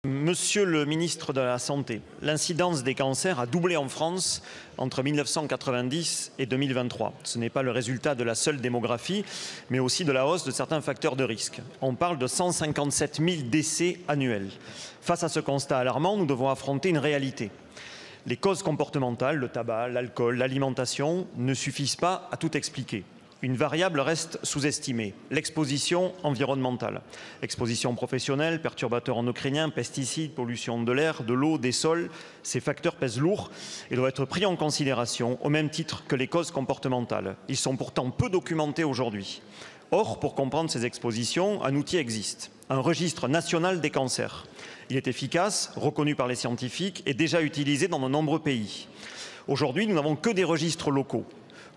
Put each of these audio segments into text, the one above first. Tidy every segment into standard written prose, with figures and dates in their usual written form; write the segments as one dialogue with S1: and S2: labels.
S1: Monsieur le ministre de la Santé, l'incidence des cancers a doublé en France entre 1990 et 2023. Ce n'est pas le résultat de la seule démographie, mais aussi de la hausse de certains facteurs de risque. On parle de 157 000 décès annuels. Face à ce constat alarmant, nous devons affronter une réalité. Les causes comportementales, le tabac, l'alcool, l'alimentation, ne suffisent pas à tout expliquer. Une variable reste sous-estimée, l'exposition environnementale. Exposition professionnelle, perturbateurs endocriniens, pesticides, pollution de l'air, de l'eau, des sols, ces facteurs pèsent lourd et doivent être pris en considération au même titre que les causes comportementales. Ils sont pourtant peu documentés aujourd'hui. Or, pour comprendre ces expositions, un outil existe, un registre national des cancers. Il est efficace, reconnu par les scientifiques et déjà utilisé dans de nombreux pays. Aujourd'hui, nous n'avons que des registres locaux,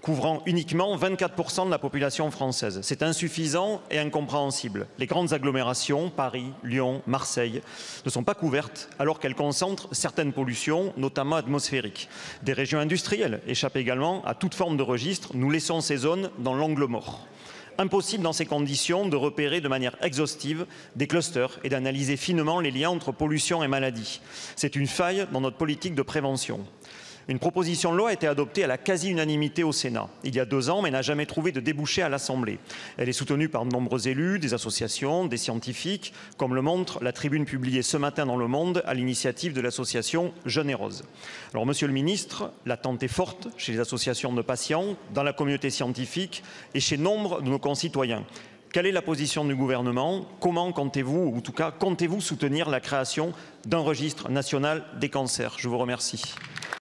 S1: couvrant uniquement 24% de la population française. C'est insuffisant et incompréhensible. Les grandes agglomérations, Paris, Lyon, Marseille, ne sont pas couvertes alors qu'elles concentrent certaines pollutions, notamment atmosphériques. Des régions industrielles échappent également à toute forme de registre. Nous laissons ces zones dans l'angle mort. Impossible dans ces conditions de repérer de manière exhaustive des clusters et d'analyser finement les liens entre pollution et maladie. C'est une faille dans notre politique de prévention. Une proposition de loi a été adoptée à la quasi-unanimité au Sénat il y a 2 ans, mais n'a jamais trouvé de débouché à l'Assemblée. Elle est soutenue par de nombreux élus, des associations, des scientifiques, comme le montre la tribune publiée ce matin dans Le Monde à l'initiative de l'association Jeunes et Roses. Alors, Monsieur le Ministre, l'attente est forte chez les associations de patients, dans la communauté scientifique et chez nombre de nos concitoyens. Quelle est la position du gouvernement? Comment comptez-vous, ou en tout cas, comptez-vous soutenir la création d'un registre national des cancers? Je vous remercie.